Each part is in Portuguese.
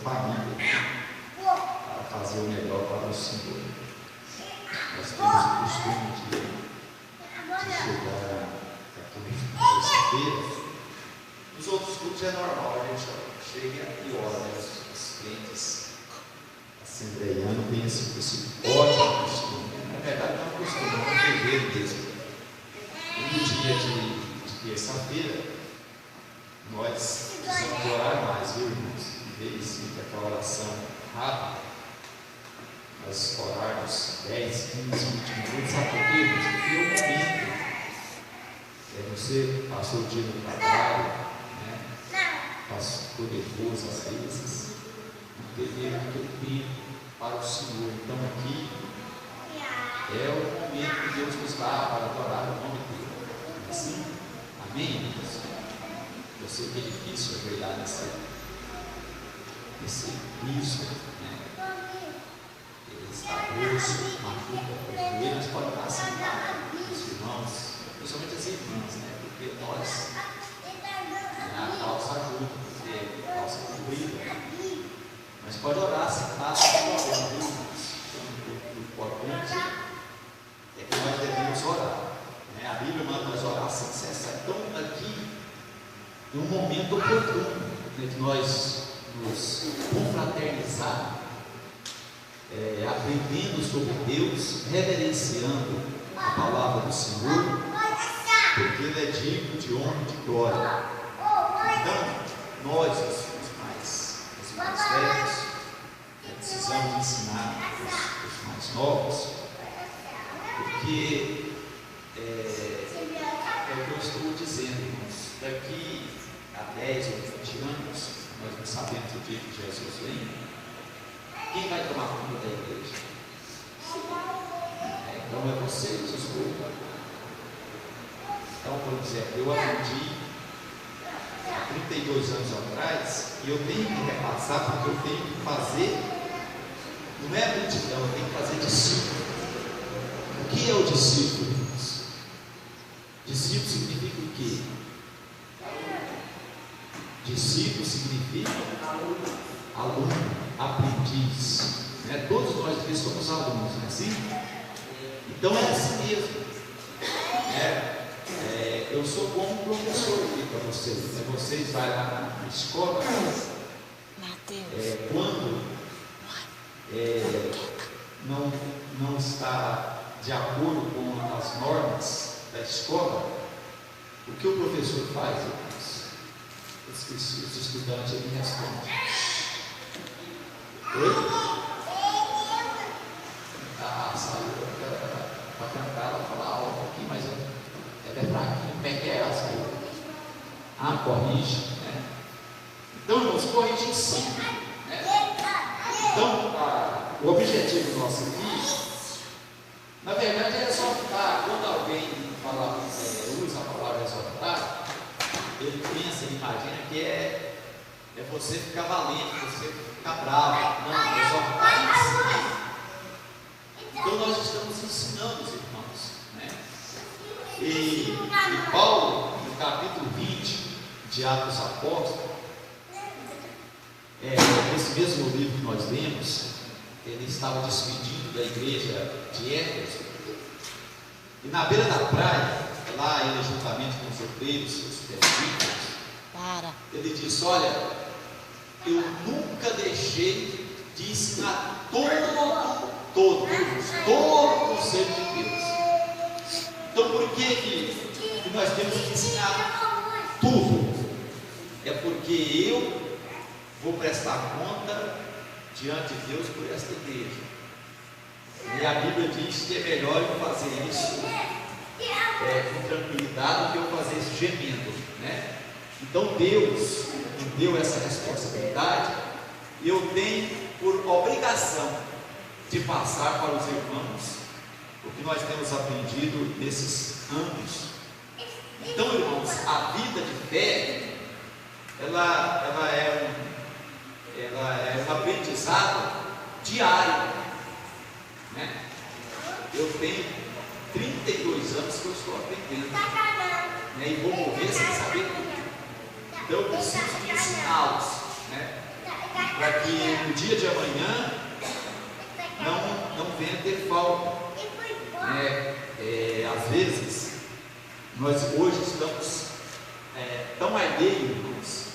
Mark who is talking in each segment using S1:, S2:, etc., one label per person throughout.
S1: família, para fazer o melhor para o Senhor. Nós temos o costume de chegar aqui na terça-feira. Nos outros cultos é normal, a gente chega e ora, né? Os crentes assembleianos têm esse ótimo costume. Na verdade, não é um costume, é um dever mesmo. E no dia de terça-feira, nós precisamos orar mais, viu, irmãos? Em vez de aquela oração rápida, nós orarmos 10, 15, 20 minutos, sabe por quê? Porque é o momento. Você passou o dia no trabalho, né? Passou nervoso às vezes, não teve aquele tempo para o Senhor. Então aqui é o momento que Deus nos dá para adorar o nome dele. Assim? Amém, irmãos? Eu sei que é difícil acreditar nesse Cristo, né? Ele está grosso, machuca o joelho, mas pode estar sentado os irmãos, principalmente as irmãs, né? Porque nós, a calça ajuda, porque a calça é comprida, mas pode orar sentado, o importante é que nós devemos orar, né? A Bíblia manda nós orar sem cessar. Então aqui, em um momento oportuno, né, que nós nos confraternizar, aprendendo sobre Deus, reverenciando a palavra do Senhor, porque Ele é digno de honra e de glória. Então, nós, os mais velhos, precisamos ensinar os mais novos, porque é o que eu estou dizendo, irmãos. Daqui a 10 ou 20 anos, nós não sabemos o dia que Jesus vem. Quem vai tomar conta da igreja? Então é você, desculpa. Então, por exemplo, eu aprendi há 32 anos atrás, e eu tenho que repassar, porque eu tenho que fazer, não é multidão, eu tenho que fazer discípulo. O que é o discípulo, irmãos? Discípulo significa o quê? Discípulo significa aluno, aprendiz, né? Todos nós aqui somos alunos, não é assim? Então é assim mesmo. Eu sou como um professor aqui para vocês. Vocês vão lá na escola, quando não está de acordo com as normas da escola, o que o professor faz? Os estudantes me respondem. Oi? Saiu para cantar, ela fala algo aqui, mas ela é fraquinha. Como é que é ela saiu? Corrige, né? Então, irmãos, corrige sim, né? Então, o objetivo nosso aqui, na verdade, é exortar. Quando alguém fala, usa a palavra exortar, ele pensa, ele imagina que é você ficar valente, você ficar bravo. Não, exortar é ensinar. Então nós estamos ensinando os irmãos, né? E Paulo, no capítulo 20 de Atos dos Apóstolos, nesse mesmo livro que nós lemos, ele estava despedindo da igreja de Éfeso, e na beira da praia, lá ele juntamente com os obreiros, os presbíteros, ele disse: olha, eu nunca deixei de ensinar todos os seres de Deus. Então por que nós temos que ensinar tudo? É porque eu vou prestar conta diante de Deus por esta igreja. E a Bíblia diz que é melhor eu fazer isso com tranquilidade do que eu fazer isso gemendo, né? Então Deus me deu essa responsabilidade, e eu tenho por obrigação de passar para os irmãos o que nós temos aprendido nesses anos. Então, irmãos, a vida de fé, ela é um aprendizado diário, né? Eu tenho 32 anos que eu estou aprendendo, né? E vou morrer sem saber tudo. Então eu preciso de ensiná-los, né? Para que no dia de amanhã não venha ter falta. Às vezes, nós hoje estamos tão alheios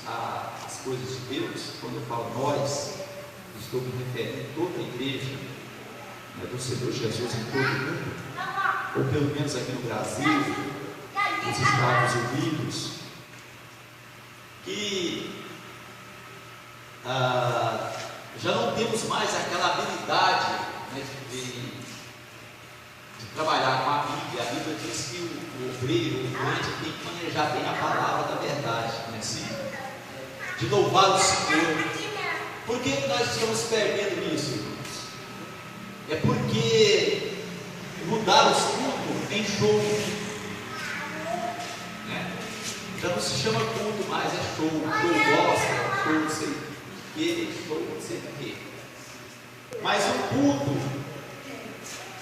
S1: às coisas de Deus. Quando eu falo nós, estou me referindo a toda a igreja do Senhor Jesus em todo o mundo, ou pelo menos aqui no Brasil, nos Estados Unidos, que já não temos mais aquela habilidade, né, de trabalhar com a Bíblia. A Bíblia diz que o obreiro, o crente, tem que manejar bem a palavra da verdade, não é assim? De louvar o Senhor. Por que nós estamos perdendo isso, irmãos? É porque mudaram os cultos em show, né? Já não se chama culto mais, é show gospel, show não sei o que, show não sei o que. Mas o culto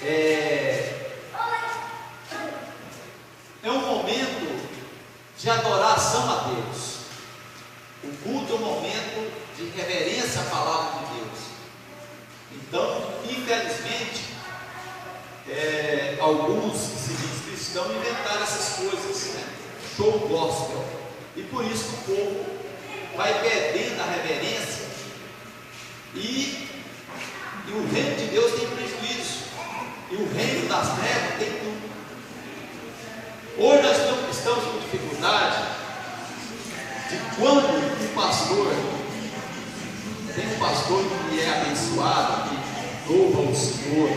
S1: é um momento de adoração a Deus. O culto é um momento de reverência à palavra de Deus. Então, infelizmente, alguns que se dizem cristãos inventaram essas coisas, né? Show gospel. E por isso o povo vai perdendo a reverência e o reino de Deus tem prejuízo, e o reino das trevas tem tudo. Hoje nós estamos com dificuldade de quando um pastor, tem um pastor que é abençoado, que louva o Senhor,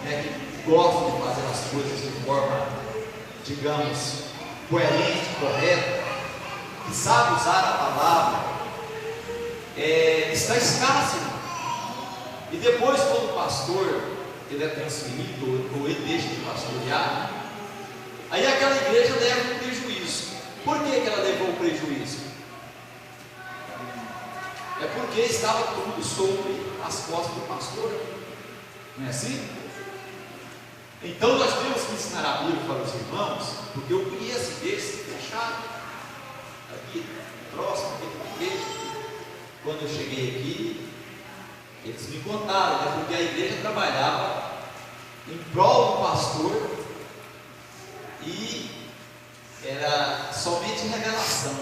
S1: né, que gosta de fazer as coisas de forma, digamos, coerente, correta, que sabe usar a palavra, está escasso. E depois, quando o pastor ele é transferido, ou ele deixa de pastorear, aí aquela igreja leva um prejuízo. Por que ela levou o prejuízo? É porque estava tudo sobre as costas do pastor, não é assim? Então nós temos que ensinar a Bíblia para os irmãos, porque eu conheço igrejas fechadas, aqui próximo, aqui na igreja. Quando eu cheguei aqui, eles me contaram, né, porque a igreja trabalhava em prol do pastor e era somente revelação.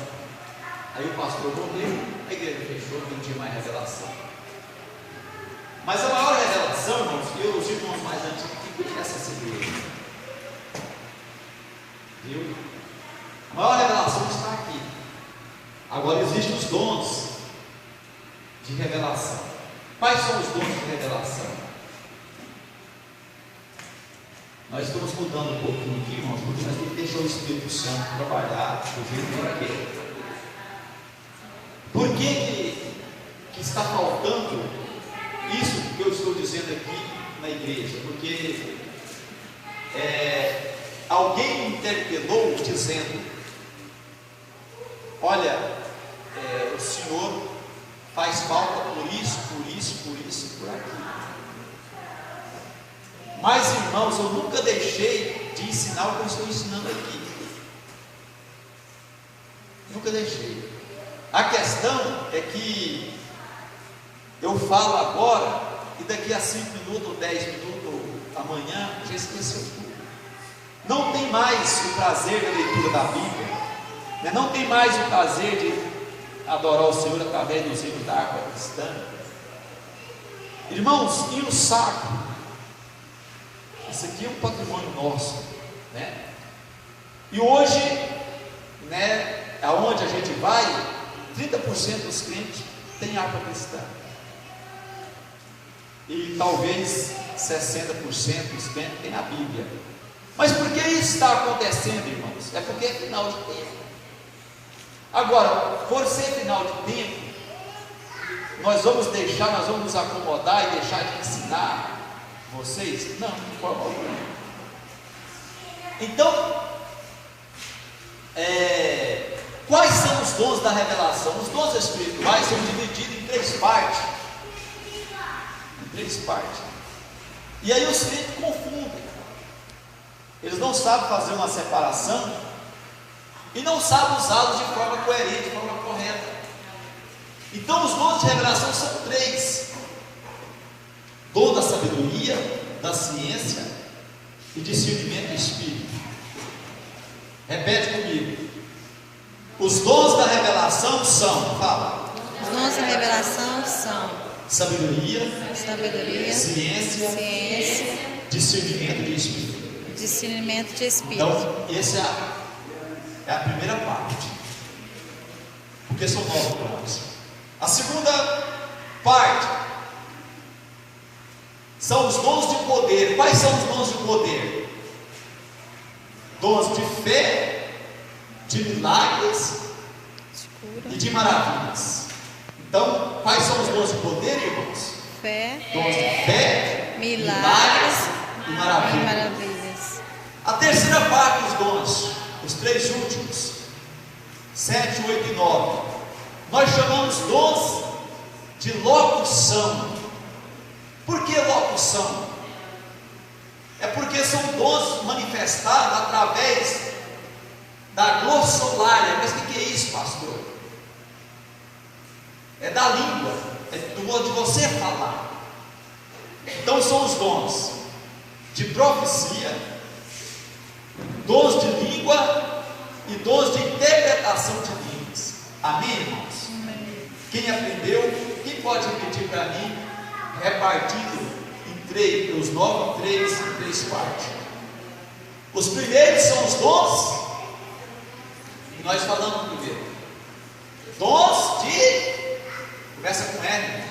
S1: Aí o pastor morreu, a igreja fechou, não tinha mais revelação. Mas a maior revelação, irmãos, os irmãos mais antigos que conhecem essa igreja, viu? A maior revelação está aqui. Agora existem os dons de revelação. Quais são os dons de revelação? Nós estamos mudando um pouquinho aqui, irmãos, porque nós temos que deixar o Espírito Santo trabalhar do jeito que ele quer. Por que está faltando isso que eu estou dizendo aqui na igreja? Porque alguém me interpelou dizendo: olha, o senhor faz falta por isso, por aquilo. Mas, irmãos, eu nunca deixei de ensinar o que eu estou ensinando aqui. Nunca deixei. A questão é que eu falo agora e daqui a 5 minutos, ou 10 minutos, ou amanhã, já esqueceu tudo. Não tem mais o prazer da leitura da Bíblia, né? Não tem mais o prazer de adorar o Senhor através dos hinos da harpa cristã. Irmãos, hino sacro, isso aqui é um patrimônio nosso, né? E hoje, né, aonde a gente vai, 30% dos crentes têm harpa cristã, e talvez 60% dos crentes têm a Bíblia. Mas por que isso está acontecendo, irmãos? É porque é final de tempo. Agora, por ser final de tempo, nós vamos nos acomodar e deixar de ensinar vocês? Não, de forma alguma. Então, quais são os dons da revelação? Os dons espirituais são divididos em 3 partes. E aí os crentes confundem. Eles não sabem fazer uma separação e não sabem usá-los de forma coerente, de forma correta. Então os dons de revelação são três: dom da sabedoria, da ciência e discernimento do Espírito. Repete comigo. Os dons da revelação são, fala.
S2: Os dons da revelação são
S1: sabedoria,
S2: ciência,
S1: discernimento de Espírito.
S2: Discernimento de Espírito.
S1: Então, essa é a primeira parte, porque são 9 dons. A segunda parte são os dons de poder. Quais são os dons de poder? Dons de fé, de milagres e de maravilhas. Então, quais são os dons de poder, irmãos?
S2: Fé,
S1: dons de fé,
S2: milagres
S1: e maravilhas.
S2: maravilhas.
S1: A terceira parte dos dons, os três últimos, 7, 8 e 9, nós chamamos dons de locução. Por que locução? É porque são dons manifestados através da glossolalia. Mas o que é isso, pastor? É da língua, é do modo de você falar. Então são os dons de profecia, dons de língua e dons de interpretação de línguas. Amém, irmãos?
S2: Amém.
S1: Quem aprendeu, quem pode repetir para mim, repartido em 3, os 9 em 3 partes. Os primeiros são os dons, e nós falamos primeiro, dons de, começa com R.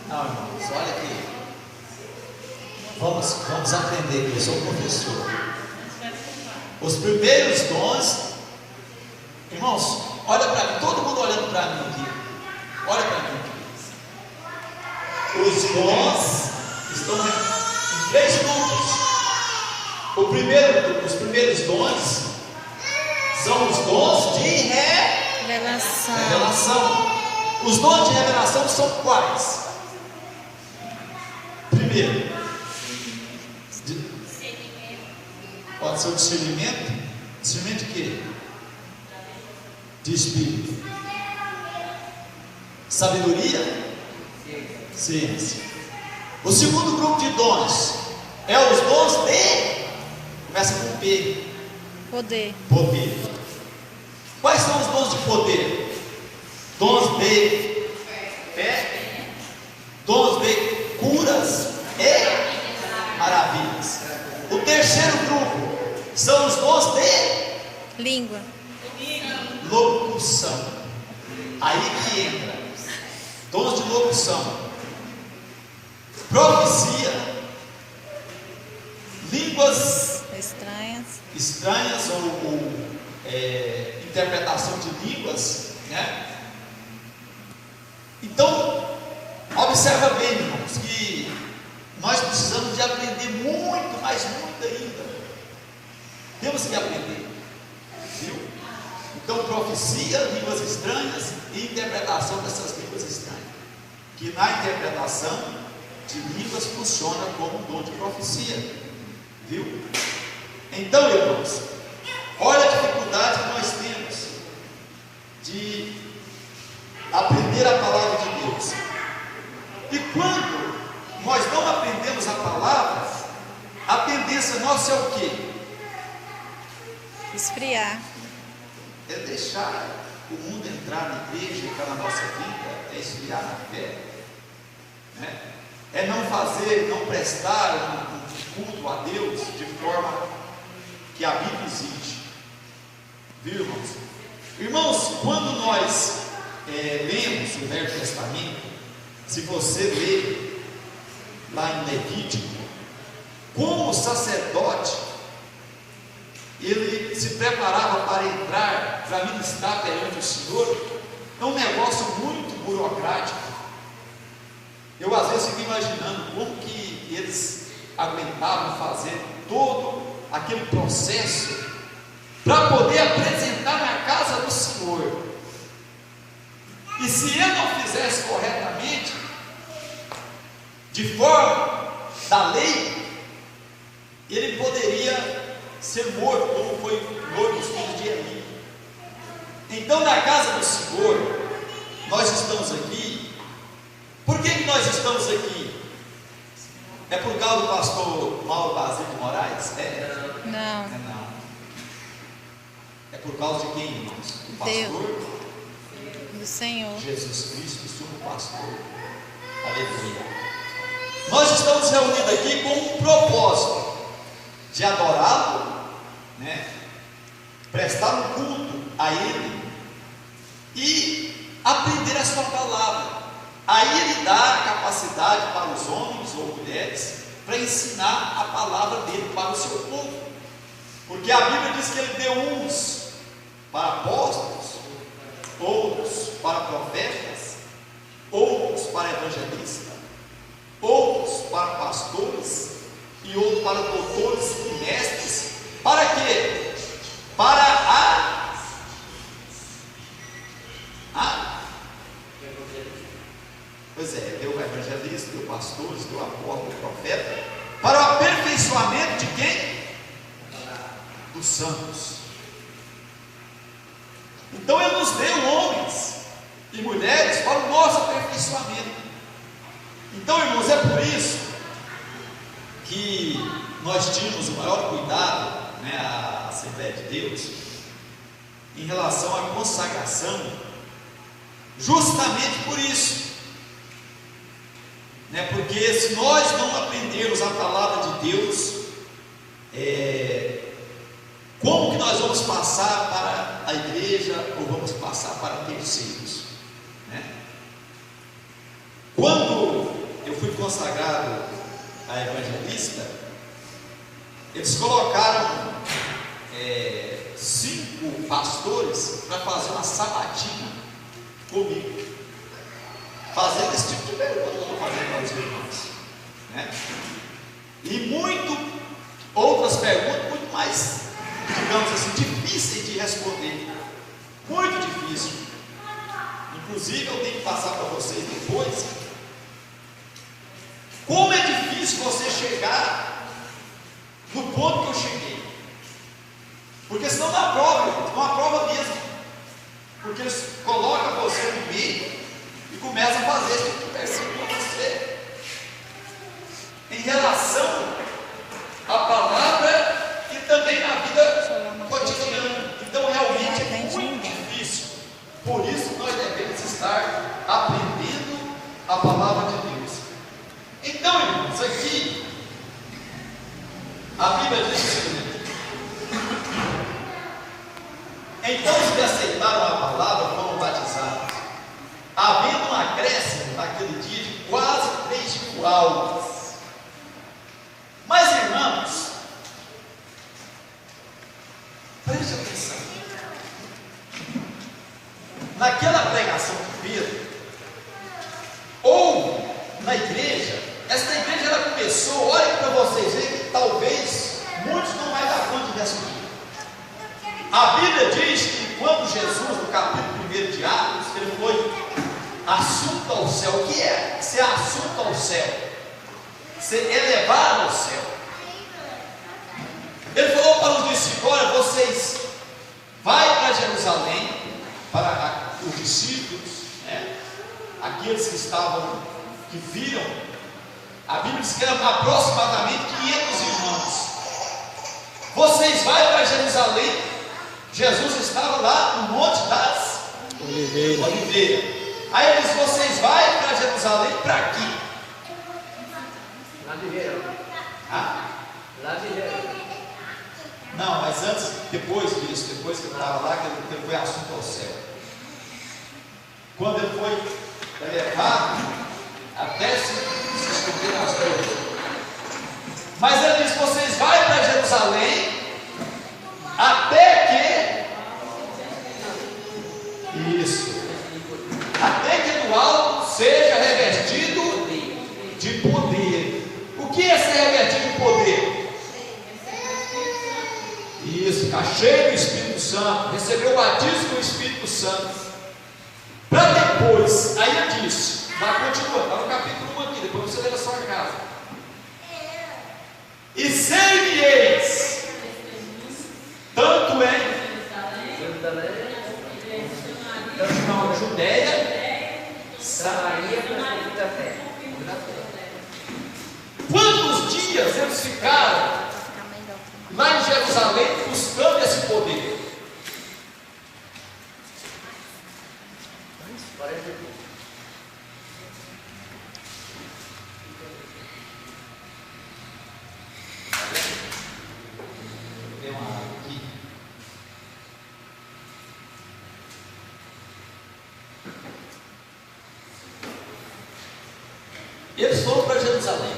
S1: Não, irmãos, olha aqui. Vamos aprender, que eu sou professor. Os primeiros dons, irmãos, olha para mim, todo mundo olhando para mim aqui. Olha para mim aqui. Os dons estão em 3 grupos. Os primeiros dons são os dons de revelação. Os dons de revelação são quais? Primeiro, pode ser o discernimento. Discernimento de quê? De espírito. Sabedoria, ciência. O segundo grupo de dons é os dons de, começa com P,
S2: Poder.
S1: Quais são os dons de poder? Dons de fé, dons de curas e maravilhas. O terceiro grupo são os dons de
S2: Língua.
S1: locução. Aí que entra dons de locução, profecia, línguas estranhas ou interpretação de línguas, né? Então, observa bem, irmãos, que nós precisamos de aprender muito, mas muito ainda. Temos que aprender, viu? Então, profecia, línguas estranhas e interpretação dessas línguas estranhas. Que na interpretação de línguas funciona como um dom de profecia, viu? Então, irmãos, olha a dificuldade que nós temos de aprender a palavra de Deus. E quando nós não aprendemos a palavra, a tendência nossa é o quê?
S2: Esfriar.
S1: É deixar o mundo entrar na igreja, entrar na nossa vida, é esfriar na fé, né? É não fazer, não prestar um culto a Deus de forma que a Bíblia exige, viu, irmãos? Irmãos, quando nós lemos o Velho Testamento, se você ler lá em Levítico, como o sacerdote ele se preparava para entrar, para ministrar perante o Senhor, é um negócio muito burocrático. Eu às vezes fico imaginando como que eles aguentavam fazer todo aquele processo para poder apresentar na casa do Senhor. E se ele não fizesse corretamente, de forma da lei, ele poderia ser morto, como foi morto os filhos de Eli. Então, na casa do Senhor, nós estamos aqui. Por que nós estamos aqui? É por causa do pastor Mauro Basílio de Moraes?
S2: Não.
S1: Não. É por causa de quem, irmãos? Do pastor?
S2: Do Senhor.
S1: Jesus Cristo, sumo pastor. Aleluia. Nós estamos reunidos aqui com um propósito de adorá-lo, né? Prestar um culto a Ele e aprender a sua palavra. Aí Ele dá capacidade para os homens ou mulheres para ensinar a palavra dele para o seu povo, porque a Bíblia diz que Ele deu uns para apóstolos, outros para profetas, outros para evangelistas, outros para pastores e outros para doutores e mestres. Para quê? Para pois é, deu evangelista, deu pastores, deu apóstolo, deu profeta, para o aperfeiçoamento de quem? Dos santos. Então Ele nos deu homens e mulheres para o nosso aperfeiçoamento. Então, irmãos, é por isso que nós tínhamos o maior cuidado, né, a Assembleia de Deus, em relação à consagração, justamente por isso, né, porque se nós não aprendermos a palavra de Deus, como que nós vamos passar para a igreja ou vamos passar para terceiros, né? Quando eu fui consagrado a evangelista, eles colocaram 5 pastores para fazer uma sabatina comigo, fazendo esse tipo de pergunta que eu estou fazendo para os irmãos, né? E outras perguntas muito mais, digamos assim, difíceis de responder, muito difícil. Inclusive eu tenho que passar para vocês depois como é difícil você chegar no ponto que eu cheguei, porque senão não aprova mesmo, porque eles colocam você no meio e começam a fazer esse tipo de pergunta para você em relação à palavra e também na vida cotidiana. Então realmente é muito difícil. Por isso nós devemos estar aprendendo a palavra de Deus. Então, irmãos, aqui a Bíblia diz o seguinte: então os que aceitaram a palavra foram batizados, havendo um acréscimo naquele dia de quase 3.000 almas. Mas, irmãos, preste atenção. Naquela pregação de Pedro, ou na igreja, esta igreja ela começou, olha para vocês verem que talvez muitos não vai dar conta de responder. A Bíblia diz que quando Jesus, no capítulo 1 de Atos, ele foi assunto ao céu. O que é ser assunto ao céu? Ser elevado ao céu. Ele falou para os discípulos: olha, vocês vai para Jerusalém, para os discípulos, né? Aqueles que viram. A Bíblia diz que eram aproximadamente 500 irmãos. Vocês vão para Jerusalém. Jesus estava lá no Monte das Oliveiras. Aí ele disse: vocês vão para Jerusalém para quê?
S3: Lá de Verão. Lá de Verão.
S1: Não, mas antes, depois disso, depois que ele estava lá, que ele foi assunto ao céu. Quando ele foi levado até se esconder nas coisas. Mas ele disse: vocês vão para Jerusalém até que do alto seja revestido de poder. O que é ser revestido de poder? Isso, ficar cheio do Espírito Santo, receber o batismo do Espírito Santo, para depois, aí ele diz: Vai continuando, está no capítulo 1 aqui, depois você lê na sua casa. E ser-me-eis, tanto em Judéia,
S3: Samaria, para da terra.
S1: quantos dias eles ficaram lá em Jerusalém buscando esse poder?
S3: 40 dias.
S1: Tem uma água aqui. Eles foram para Jerusalém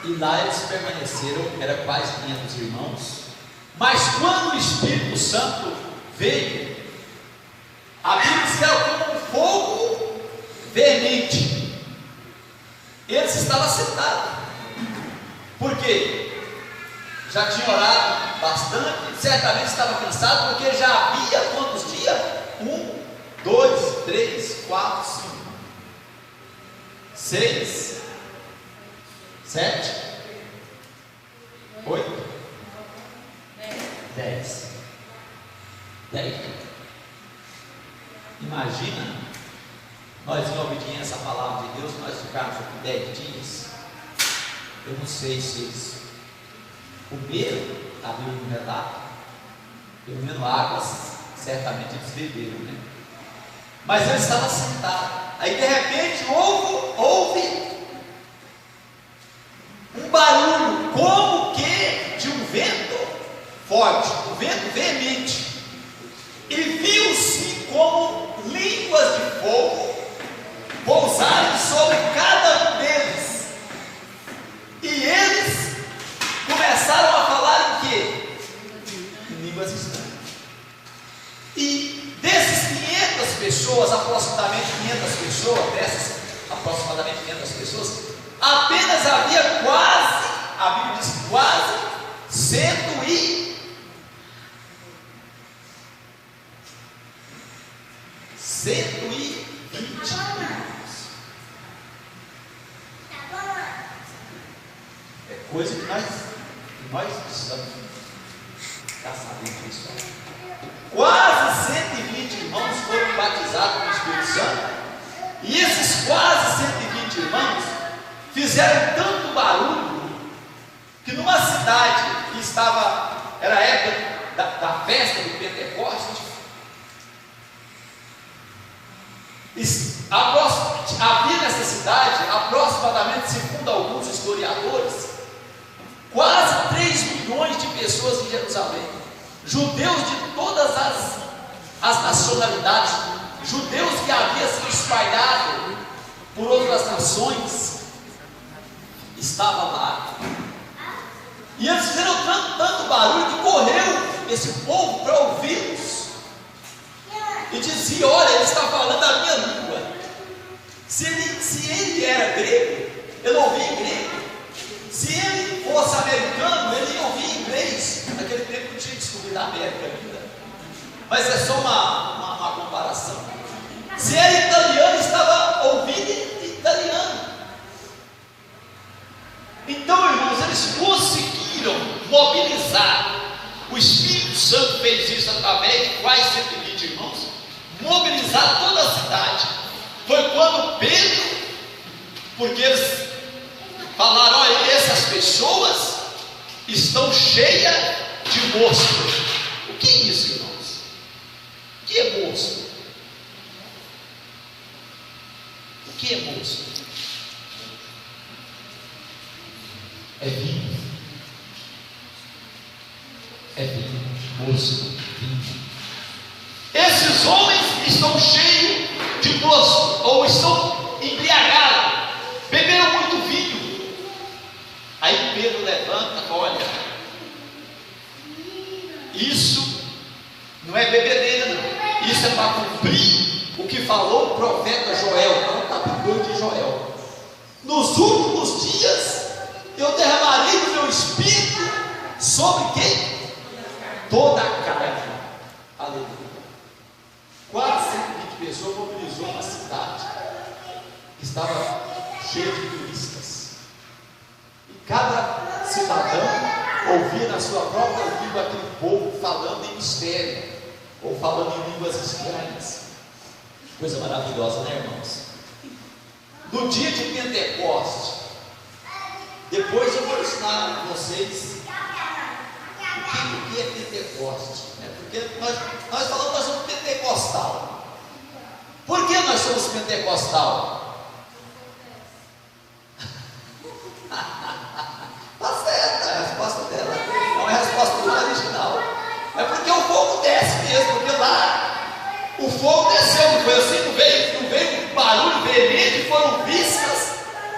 S1: e lá eles permaneceram, era quase 500 irmãos. Mas quando o Espírito Santo veio, a Bíblia diz que era como um fogo veemente. Eles estavam sentados, porque já tinha orado bastante, certamente estava cansado, porque já havia quantos dias? 1, 2, 3, 4, 5, 6, 7, 8, 10. Imagina, nós em obediência à palavra de Deus, nós ficarmos aqui 10 dias. Eu não sei se eles comeram, está vendo no relato, pelo menos águas, certamente eles beberam, né? Mas eles estavam sentados. Aí de repente houve um barulho, como que de um vento forte, um vento veemente, e viu-se como línguas de fogo pousarem sobre cada um deles, e eles começaram a falar em quê? Em línguas estranhas. E desses 500 pessoas, aproximadamente 500 pessoas, apenas havia quase, a Bíblia diz quase 120 irmãos. É coisa que nós precisamos ficar sabendo disso. Quase 120 irmãos foram batizados com o Espírito Santo, e esses quase 120 irmãos fizeram tanto barulho que numa cidade que era a época da festa do Pentecostes, havia nessa cidade, aproximadamente, segundo alguns historiadores, quase 3 milhões de pessoas em Jerusalém, judeus de todas as nacionalidades, judeus que haviam se espalhado por outras nações, estavam lá. E eles fizeram tanto barulho que correu esse povo para ouvi-los. E dizia: olha, ele está falando a minha língua. Se ele era grego, ele ouvia em grego. Se ele fosse americano, ele ia ouvir em inglês. Naquele tempo não tinha descobrido a América ainda, mas é só uma comparação. Se era italiano, estava ouvindo em italiano. Então, irmãos, eles conseguiram mobilizar. O Espírito Santo fez isso através de quase 120 irmãos, mobilizar toda a cidade. Foi quando Pedro, porque eles falaram: olha, essas pessoas estão cheias de mosco. O que é isso, irmãos? O que é mosco? O que é mosco? É vinho. É vinho, mosco, vinho. Esses homens estão cheios de mosco, ou estão embriagados, beberam muito vinho. Aí Pedro levanta: olha, isso não é bebedeira, não. Isso é para cumprir o que falou o profeta Joel, no capítulo 2 de Joel: nos últimos dias eu derramarei o meu espírito sobre quem? Toda a carne. Aleluia. Quase 120 pessoas mobilizou uma cidade. cheio de turistas. E cada cidadão ouvia na sua própria língua aquele povo falando em mistério, ou falando em línguas estranhas. Coisa maravilhosa, né, irmãos? No dia de Pentecostes, depois eu vou ensinar a vocês o que é Pentecostes, né? Porque nós falamos que nós somos pentecostal. Por que nós somos pentecostal? Está certa a resposta dela, não é a resposta do original. É porque o fogo desce mesmo, porque lá o fogo desceu, não foi assim? Não veio um barulho veemente, foram vistas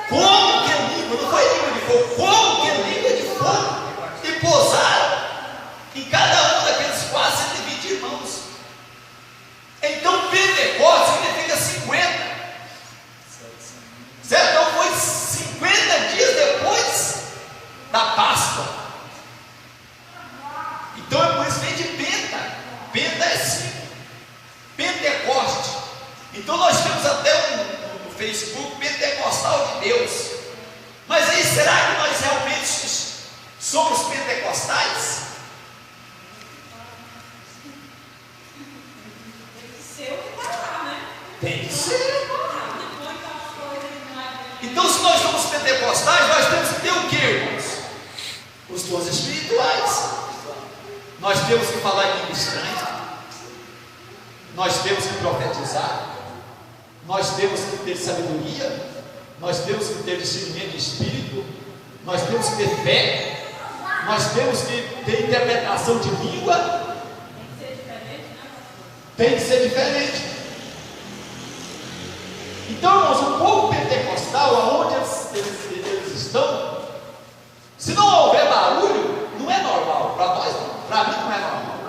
S1: como que língua, não foi língua de fogo, como que língua de fogo, e pousaram em cada um daqueles quase 120 irmãos. Então Pentecostes significa 50, certo? Então foi 50 dias depois da Páscoa. Então é por isso que vem de Penta. Penta é 5, Pentecoste. Então nós temos até no Facebook Pentecostal de Deus. Mas aí, será que nós realmente somos pentecostais? Tem que ser. Então, se nós somos pentecostais, nós temos que ter o que, irmãos? Os dons espirituais. Nós temos que falar em língua estranha. Nós temos que profetizar. Nós temos que ter sabedoria. Nós temos que ter discernimento de espírito. Nós temos que ter fé. Nós temos que ter interpretação de língua. Tem que ser diferente. Então, irmãos, o povo pentecostal, aonde eles estão, se não houver barulho, não é normal. Para nós, para mim não é normal.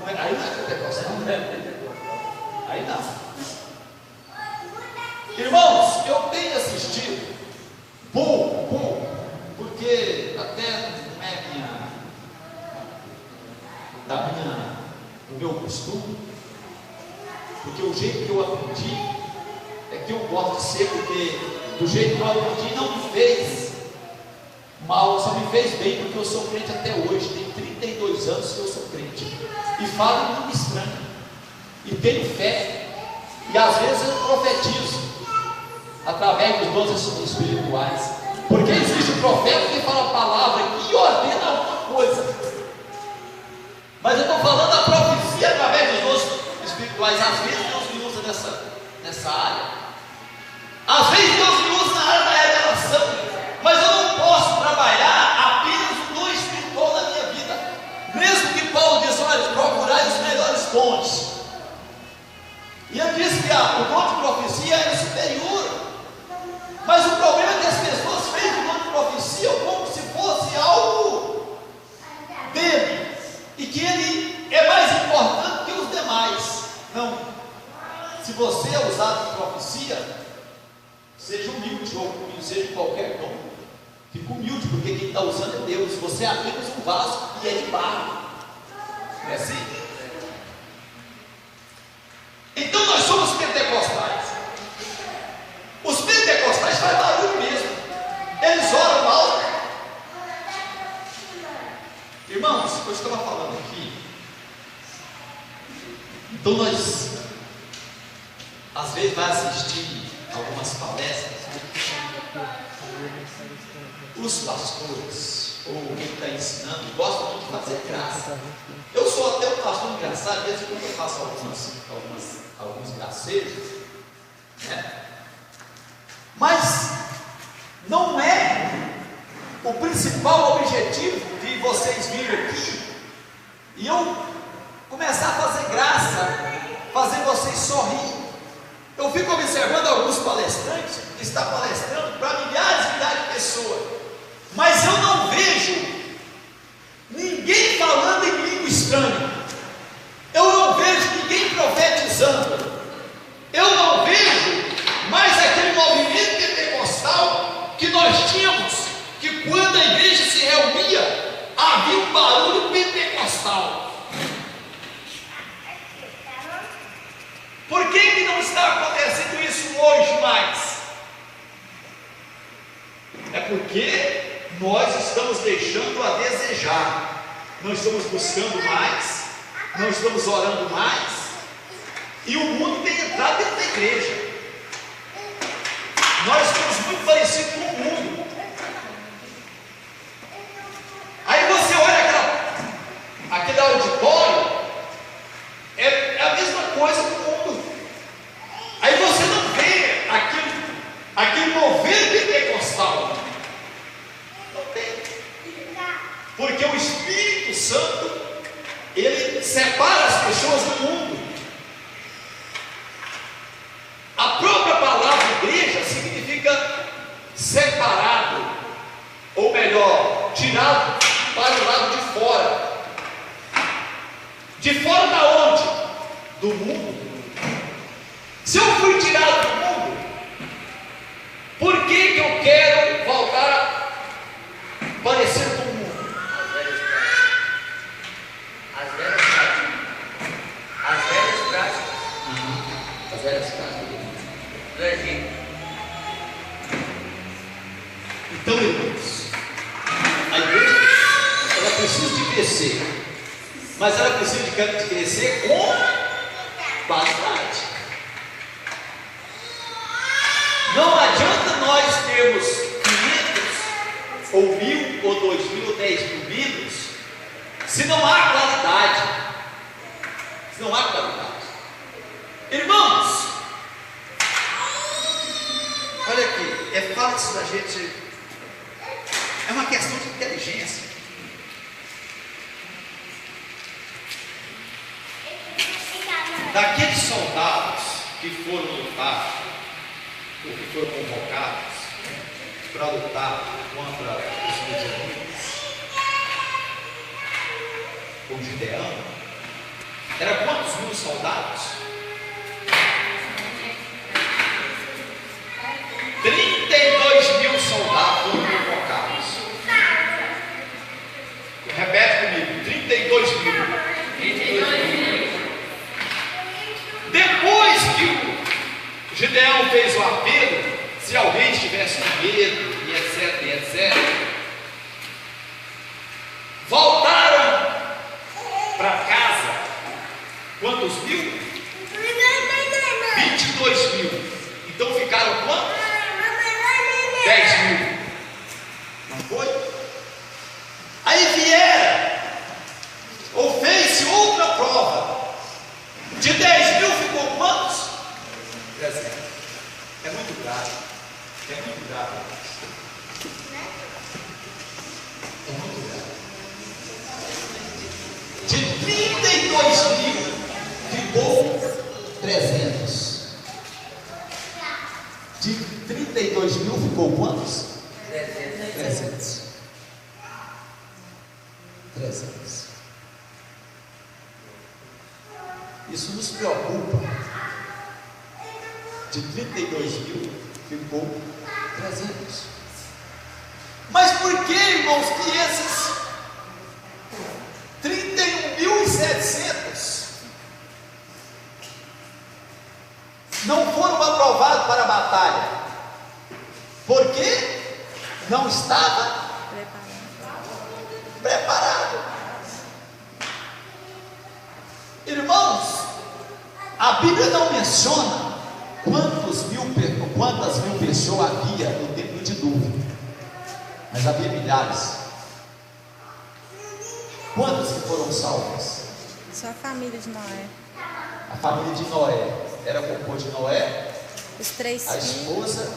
S1: Aí não é pentecostal. Aí não. Irmãos, eu tenho assistido pouco, porque até não é do meu costume, porque o jeito que eu aprendi é que eu gosto de ser, porque do jeito que eu aprendi não me fez mal, só me fez bem, porque eu sou crente até hoje. Tem 32 anos que eu sou crente e falo em língua estranha e tenho fé, e às vezes eu profetizo através dos dons espirituais, porque existe um profeta que fala a palavra e ordena alguma coisa, mas eu estou falando da profecia através dos dons espirituais. Às vezes Deus me usa nessa área, às vezes Deus me usa na área da revelação, mas eu não posso trabalhar apenas o dom espiritual na minha vida, mesmo que Paulo diz: olha, procurai os melhores dons, e eu disse que o dom de profecia era superior. Mas o problema é que as pessoas veem o dom de profecia como se fosse algo dele, e que ele é mais importante que os demais. Não. Se você é usado de profecia, seja humilde, ou seja qualquer dom, fique humilde, porque quem está usando é Deus. Você é apenas um vaso e é de barro. Não é assim? Então nós somos pentecostais. Os pentecostais fazem barulho mesmo, eles oram alto. Irmãos, eu estava falando aqui, então nós às vezes vai assistir algumas palestras, os pastores ou quem está ensinando gostam muito de fazer graça. Eu sou até um pastor engraçado, desde quando eu faço alguns gracejos, né? Mas não é o principal objetivo de vocês virem aqui e eu começar a fazer graça, fazer vocês sorrir. Eu fico observando alguns palestrantes que estão palestrando para milhares e milhares de pessoas, mas eu não vejo ninguém falando em língua estranha, eu não vejo ninguém profetizando, eu não vejo mais aquele movimento pentecostal que nós tínhamos, que quando a igreja se reunia, havia um barulho pentecostal. Por que não está acontecendo isso hoje mais? É porque nós estamos deixando a desejar. Não estamos buscando mais, não estamos orando mais, e o mundo tem entrado dentro da igreja. Nós estamos muito parecidos com o mundo. Aí você olha aquele auditório, é a mesma coisa do mundo. Aí você não vê aquele mover pentecostal. Não tem. Porque o Espírito Santo, ele separa as pessoas do mundo. A própria palavra igreja significa separado, ou melhor, tirado para o lado de fora. De fora da onde? Do mundo. Se eu fui tirado do mundo, por que eu quero voltar a parecer com o mundo?
S3: As velhas práticas. As velhas práticas.
S1: As velhas práticas
S3: Do Egito.
S1: Então, irmãos, a igreja, ela precisa de crescer, mas ela precisa de crescer com qualidade. Não adianta nós termos 500 ou 1.000 ou 2.000 ou 10.000 livros se não há qualidade. Se não há qualidade. Irmãos, olha aqui, é fácil da gente. É uma questão de inteligência. Daqueles soldados que foram lutar, ou que foram convocados para lutar contra os midianitas, com Gideão, era quantos mil soldados? 32.000 soldados foram convocados. Repete comigo: 32.000. Depois que o Gideão fez o apelo, se alguém estivesse com medo, e etc, voltaram para casa. Quantos mil? 22.000. Então ficaram quantos? 10.000. Não foi? Aí vieram, ou fez-se outra prova. De 10.000 ficou quantos? 300. É muito grave. É muito grave. É muito grave. De 32.000 ficou 300. De 32.000 ficou quantos? 300. 300. Isso nos preocupa. De 32.000 ficou 300. Mas por que, irmãos, que esses 31.700 não foram aprovados para a batalha? Porque não estava preparado. Irmãos, a Bíblia não menciona quantas mil pessoas havia no tempo de Núbio, mas havia milhares. Quantas que foram salvas?
S2: Só a família de Noé.
S1: A família de Noé era composta de Noé,
S2: Os três
S1: a
S2: filhos.
S1: esposa,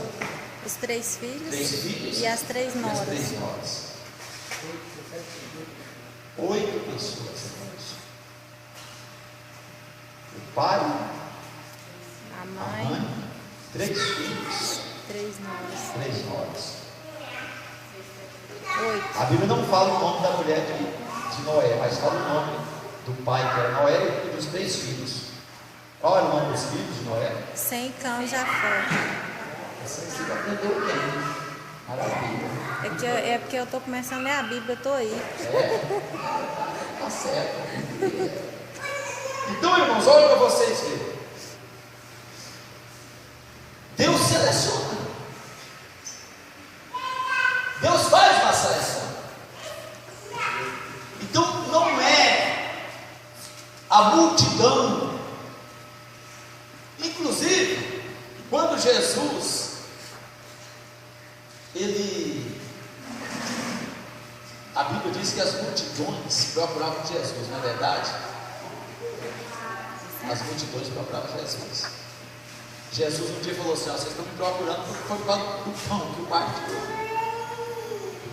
S2: Os três filhos.
S1: 3 filhos
S2: E as 3
S1: e
S2: noras.
S1: as 3 noras. 8 pessoas. O pai,
S2: A
S1: a
S2: mãe.
S1: mãe, 3 filhos,
S2: 3 noras.
S1: 3 noras.
S2: 8.
S1: A Bíblia não fala o nome da mulher de Noé, mas fala o nome do pai, que era Noé, e dos 3 filhos. Qual era o nome dos filhos de Noé?
S2: Sem cão e Jafé.
S1: Você aprendeu bem. Maravilha.
S2: É porque eu estou começando a ler a Bíblia, eu estou aí.
S1: Tá certo. Então, irmãos, olha para vocês verem. Deus seleciona. Deus faz uma seleção. Então não é a multidão. Inclusive, quando Jesus, a Bíblia diz que as multidões procuravam Jesus, não é verdade? As multidões procuravam Jesus. Jesus um dia falou assim: vocês estão me procurando porque foi por causa do pão que o Pai deu,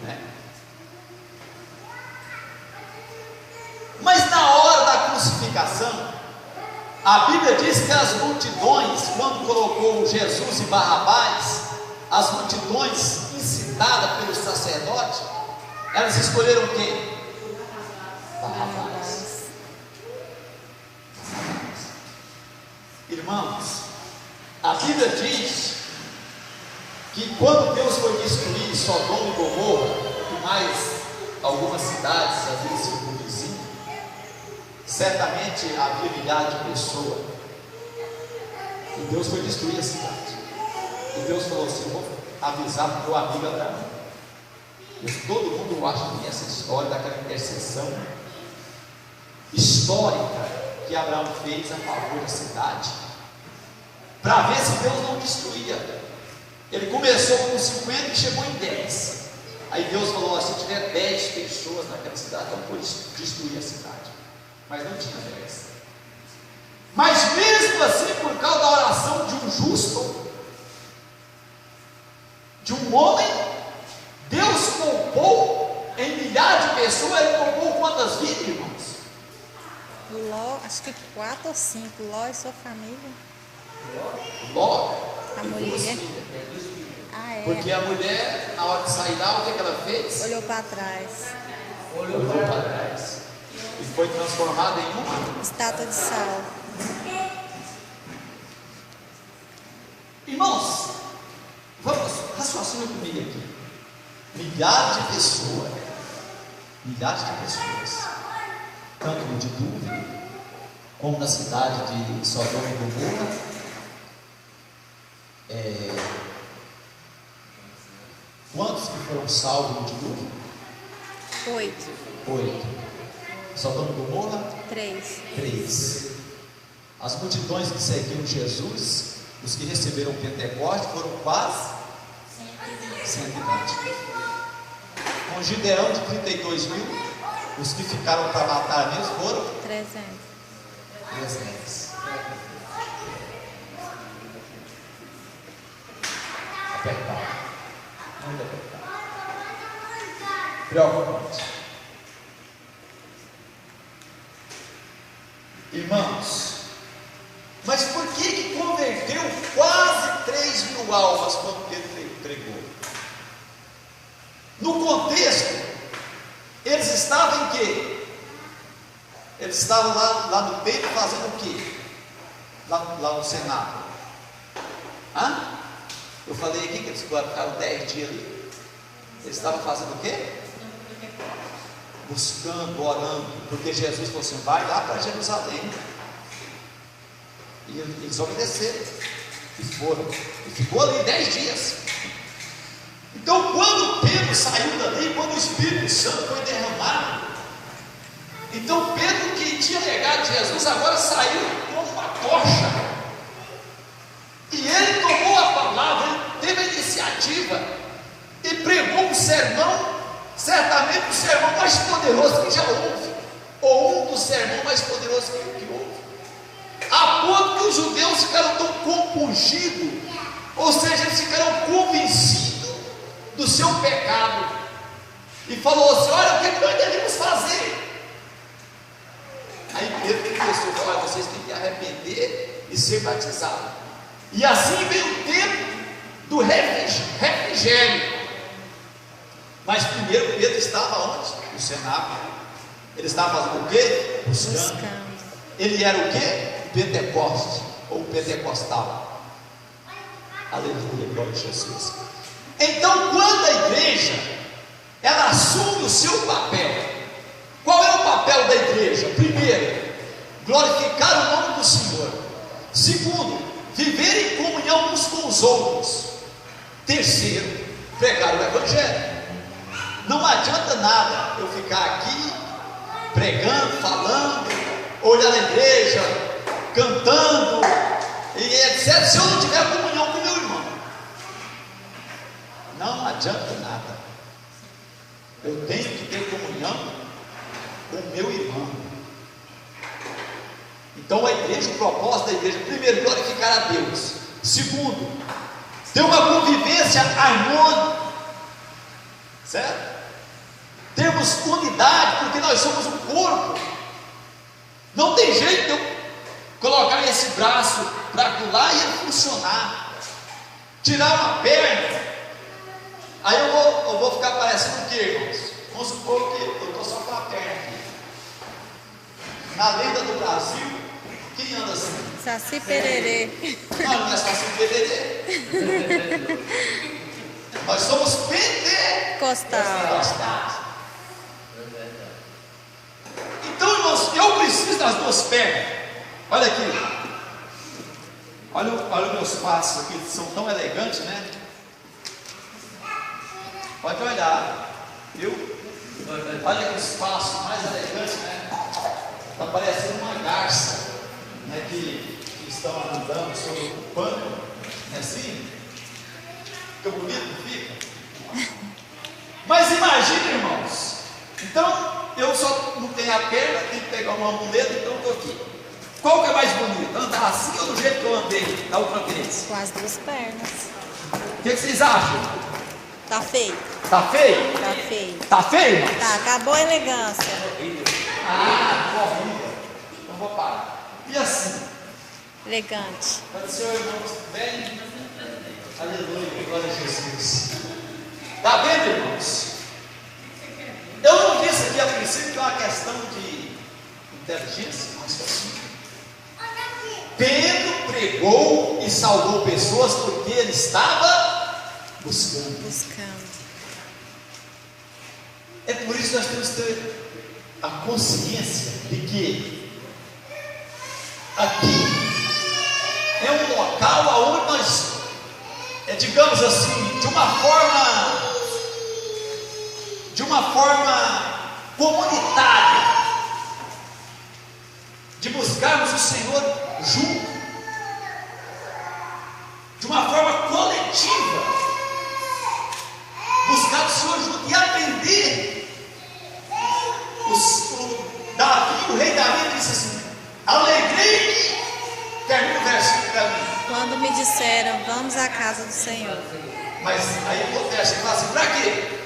S1: né? Mas na hora da crucificação, a Bíblia diz que as multidões, quando colocou Jesus e Barrabás, as multidões incitadas pelo sacerdote, elas escolheram quem? Barrabás. Irmãos, a Bíblia diz que quando Deus foi destruir Sodoma e Gomorra e mais algumas cidades ali circunvizinhas, certamente havia milhares de pessoas, e Deus foi destruir a cidade. E Deus falou assim: eu vou avisar para o meu amigo Abraão. Todo mundo acha que essa história daquela intercessão histórica que Abraão fez a favor da cidade, para ver se Deus não destruía. Ele começou com 50 e chegou em 10. Aí Deus falou: se tiver 10 pessoas naquela cidade, então pode destruir a cidade. Mas não tinha 10. Mas mesmo assim, por causa da oração de um justo, de um homem, Deus poupou em milhares de pessoas. Ele poupou quantas vidas, irmãos?
S2: Ló, acho que 4 ou 5. Ló e sua família.
S1: Ló,
S2: A mulher.
S1: porque a mulher, na hora de sair lá, o que ela fez?
S2: Olhou para trás.
S1: Olhou para trás e foi transformada em uma
S2: Estátua de sal.
S1: Irmãos, vamos, raciocina comigo aqui. Milhares de pessoas, tanto no dilúvio, como na cidade de Sodoma e Gomorra, quantos que foram salvos no dilúvio? 8. Sodoma e Gomorra? 3. As multidões que seguiram Jesus, os que receberam o Pentecostes, foram quase 120. Com Gideão de 32 mil, os que ficaram para matar mesmo foram
S2: 300.
S1: Apertado, muito apertado, preocupante. Irmãos, mas por que converteu quase 3 mil almas quando Pedro pregou? No contexto, eles estavam em quê? Eles estavam lá no peito fazendo o quê? Lá no Senado. Eu falei aqui que eles ficaram 10 dias ali. Eles estavam fazendo o quê? Buscando, orando, porque Jesus falou assim: vai lá para Jerusalém. E eles obedeceram e foram, e ficou ali 10 dias. Então, quando Pedro saiu dali, quando o Espírito Santo foi derramado, então Pedro, que tinha negado Jesus, agora saiu com uma tocha, e ele tomou a palavra, ele teve a iniciativa e pregou um sermão, certamente o sermão mais poderoso que já houve, ou um dos sermões mais poderosos que houve, a ponto que os judeus ficaram tão compungidos, ou seja, eles ficaram convencidos do seu pecado, e falou assim: olha, o que nós devemos fazer? Aí Pedro começou a falar: vocês têm que arrepender e ser batizados. E assim veio o tempo do refrigério. Mas primeiro Pedro estava onde? No Senado. Ele estava fazendo o quê? Buscando. Ele era o quê? O Pentecoste, ou pentecostal. Aleluia, glória a Jesus. Então, quando a igreja ela assume o seu papel, qual é o papel da igreja? Primeiro, glorificar o nome do Senhor. Segundo, viver em comunhão uns com os outros. Terceiro, pregar o Evangelho. Não adianta nada eu ficar aqui pregando, falando, olhar na igreja, cantando e etc. Se eu não tiver comunhão com meu irmão, não adianta nada. Eu tenho que ter comunhão com o meu irmão. Então a igreja, o propósito da igreja, primeiro, glorificar a Deus. Segundo, ter uma convivência harmônica, certo? Temos unidade, porque nós somos um corpo. Não tem jeito de eu colocar esse braço para colar e ele funcionar. Tirar uma perna, aí eu vou ficar parecendo o quê, irmãos? Vamos supor que eu estou só com a perna aqui. Na lenda do Brasil, quem anda assim?
S2: Saci Pererê.
S1: Não é Saci Pererê. Nós somos pentecostais. Então, irmãos, eu preciso das duas pernas. Olha aqui. Olha os meus passos aqui, são tão elegantes, né? Pode olhar. Viu? Olha que os passos mais elegantes, né? Está parecendo uma garça, né? Que estão andando sobre o pano. Não é assim? Fica bonito, não fica? Mas imagine, irmãos. Então, eu só não tenho a perna, tenho que pegar uma muleta, então eu estou aqui. Qual que é mais bonito? Andar assim ou do jeito que eu andei da outra vez?
S2: Com as duas pernas.
S1: O que vocês acham?
S2: Tá feio.
S1: Tá feio?
S2: Tá feio.
S1: Tá feio, irmãos?
S2: Tá, acabou a elegância.
S1: Horrível. Então vou parar. E assim?
S2: Elegante.
S1: Para o Senhor, irmãos, bem. Aleluia, glória a Jesus. Está vendo, irmãos? Eu não disse aqui a princípio que é uma questão de inteligência, mas assim. Pedro pregou e salvou pessoas porque ele estava buscando. É por isso que nós temos que ter a consciência de que aqui é um local onde nós, digamos assim, de uma forma comunitária, de buscarmos o Senhor junto, de uma forma coletiva, buscar o Senhor junto e aprender. O rei Davi disse assim: alegrei-me, termina o versículo para mim.
S2: Quando me disseram, vamos à casa do Senhor.
S1: Mas aí acontece, ele fala assim: para quê?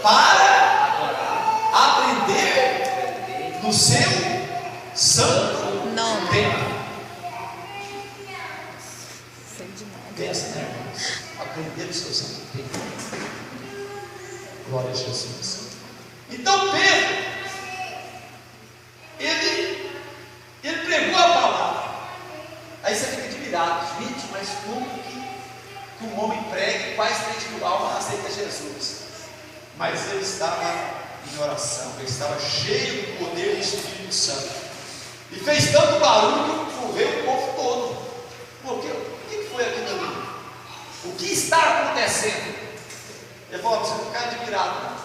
S1: Para aprender do seu santo
S2: Não.
S1: templo.
S2: Sei de nada.
S1: Pensa, né, irmãos? Aprender do seu santo templo. Glória a Jesus. Então Pedro, ele pregou a palavra. Aí você fica admirado, gente, mas como que um homem prega e quase 3 mil almas aceita Jesus? Mas ele estava em oração, ele estava cheio do poder do Espírito Santo. E fez tanto barulho que correu o povo todo. Porque o que foi aquilo ali? O que está acontecendo? Ele falou: você não ficar admirado, não.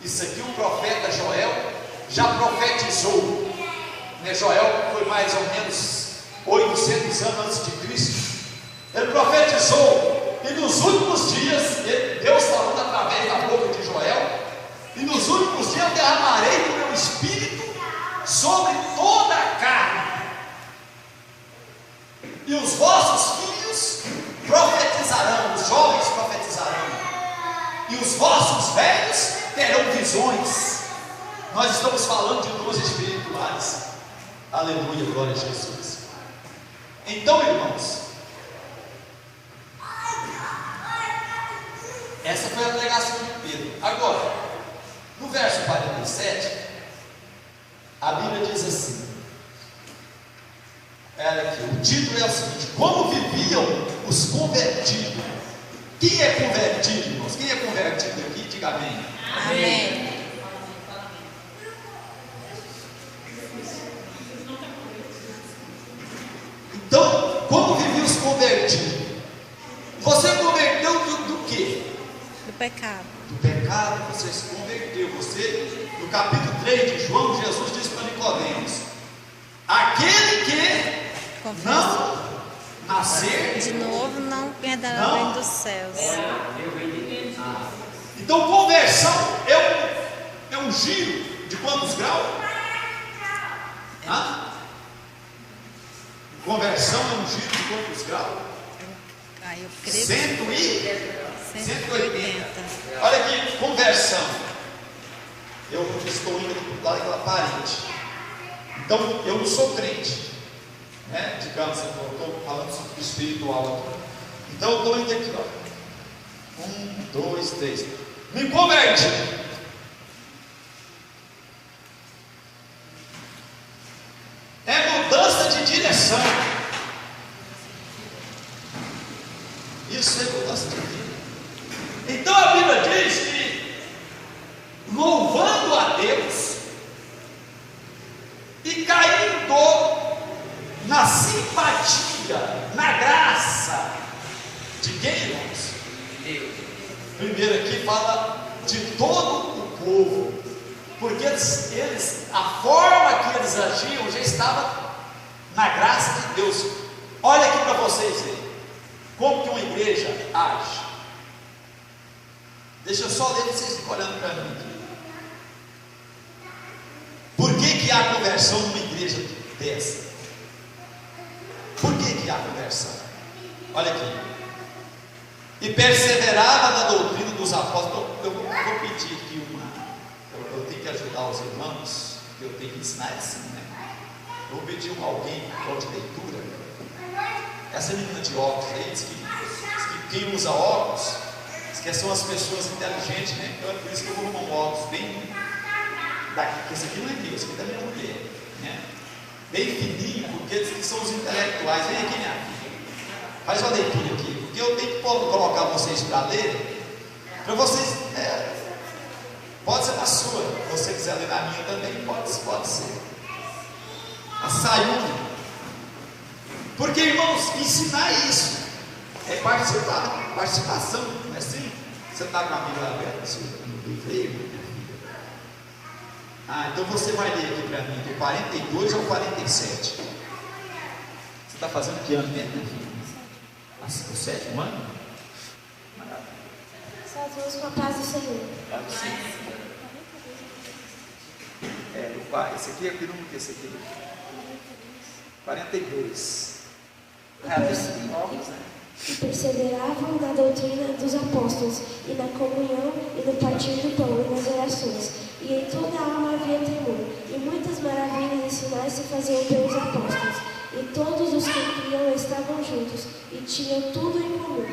S1: Isso aqui o profeta Joel já profetizou. Né? Joel foi mais ou menos 800 anos antes de Cristo. Ele profetizou, e nos últimos dias, Deus falando através da boca de Joel, e nos últimos dias eu derramarei do meu espírito sobre toda a carne, e os vossos filhos profetizarão, os jovens profetizarão, e os vossos velhos terão visões. Nós estamos falando de dons espirituais. Aleluia, glória a Jesus. Então, irmãos, essa foi a pregação de Pedro. Agora, no verso 47, a Bíblia diz assim, olha aqui, o título é o seguinte: como viviam os convertidos. Quem é convertido, irmãos? Quem é convertido aqui? Diga amém.
S2: Amém. pecado.
S1: Do pecado, você se converteu. Você, no capítulo 3 de João, Jesus disse para Nicodemos: aquele que não nascer
S2: de novo não herdará o reino dos céus.
S1: Então conversão é um giro de quantos graus? Conversão é um giro de quantos graus?
S2: Eu creio
S1: 180. Olha aqui, conversão. Eu estou indo do lado daquela parede. Então eu não sou crente, né? Digamos, eu estou falando sobre o espiritual aqui. Então eu estou indo aqui, ó. 1, 2, 3. Me converti. É mudança de direção. Isso é mudança de vida. Então a Bíblia diz que, louvando a Deus e caindo na simpatia, na graça de quem, irmãos? Deus. Primeiro aqui fala de todo o povo, porque a forma que eles agiam já estava na graça de Deus. Olha aqui para vocês verem como que uma igreja age. Deixa eu só ler, vocês ficam olhando para mim aqui. Por que há conversão numa igreja dessa? Por que há conversão? Olha aqui. E perseverava na doutrina dos apóstolos. Eu vou pedir aqui eu tenho que ajudar os irmãos, eu tenho que ensinar assim, né? Eu vou pedir alguém de leitura. Essa menina de óculos aí diz que quem usa óculos, diz que são as pessoas inteligentes, né? Então é por isso que eu vou arrumar um óculos bem daqui, porque esse aqui não é meu, esse aqui é da minha mulher, né? Bem fininho, porque eles que são os intelectuais. Vem aqui, minha filha, faz uma leitura aqui, porque eu tenho que colocar vocês para ler, para vocês, pode ser na sua, se você quiser ler na minha também, pode ser. A Sayune. Porque, irmãos, ensinar isso é participação, não é assim? Você está com a Bíblia aberta, no livro? Então você vai ler aqui para mim, do 42 ao 47. Você está fazendo que ano mesmo, né, filho? O 7º ano?
S4: Salve com a paz do Senhor.
S1: Esse aqui é que número que esse aqui? 42.
S4: E perseveravam na doutrina dos apóstolos, e na comunhão, e no partir do pão, e nas orações. E em toda a alma havia temor, e muitas maravilhas e sinais se faziam pelos apóstolos. E todos os que criam estavam juntos, e tinham tudo em comum.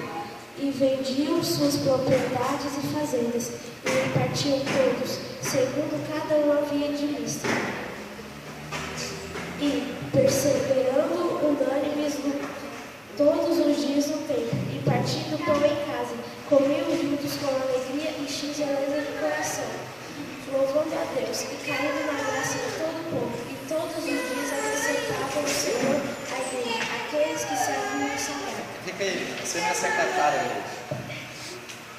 S4: E vendiam suas propriedades e fazendas, e repartiam todos, segundo cada um havia de vista. E, perseverando unânimes todos os dias no templo, e partindo pão em casa, comiam juntos com alegria e singeleza de coração, louvando a Deus e caindo na graça de todo o povo. E todos os dias acrescentavam o Senhor à igreja aqueles que se haviam salvado.
S1: Fica aí, você é minha secretária hoje.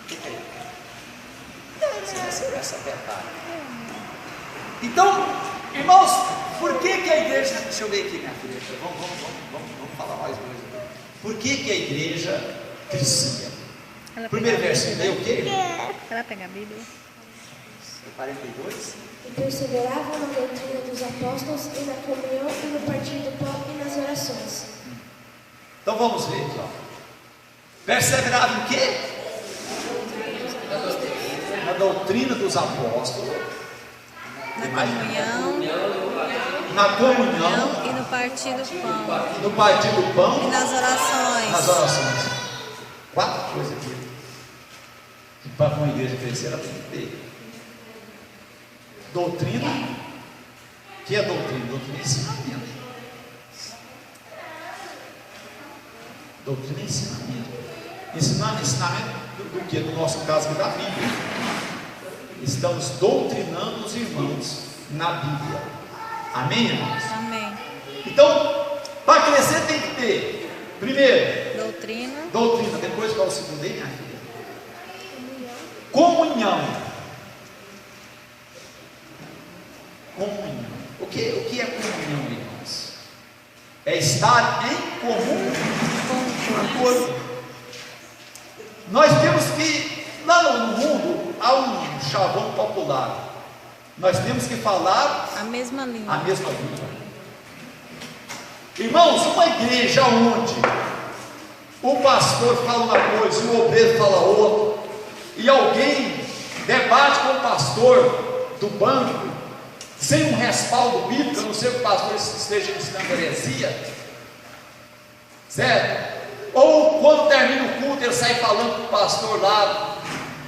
S1: Fica aí. Você é minha secretária. Então, irmãos, por que a igreja. Deixa eu ver aqui, minha filha. Vamos falar mais coisa. Por que a igreja crescia? Primeiro versículo é o quê?
S2: Ela pega a Bíblia.
S1: 42.
S4: E perseveravam na doutrina dos apóstolos, e na comunhão, e no partir do pão, e nas orações.
S1: Então vamos ver aqui, ó. Perseverava em quê? Na doutrina dos apóstolos. Na comunhão
S2: e no partir do pão.
S1: No partir do pão
S2: E nas orações.
S1: Nas orações. 4 coisas aqui. Que para uma igreja crescer ela tem que ter. Doutrina. O que é doutrina? Doutrina é ensinamento. Doutrina é ensinamento. Ensinamento do que? No nosso caso aqui da Bíblia. Estamos doutrinando os irmãos na Bíblia. Amém, irmãos?
S2: Amém.
S1: Então, para crescer tem que ter, primeiro,
S2: doutrina.
S1: Depois qual o segundo aí, minha filha? comunhão. Comunhão. O que é comunhão, irmãos? É estar em comum acordo. Nós temos que, lá no mundo, há um chavão popular. Nós temos que falar
S2: A mesma língua.
S1: a mesma língua. Irmãos, uma igreja onde o pastor fala uma coisa e o obreiro fala outra, e alguém debate com o pastor do banco, sem um respaldo bíblico, a não ser que o pastor esteja ensinando heresia, certo? Ou quando termina o culto, ele sai falando que o pastor lá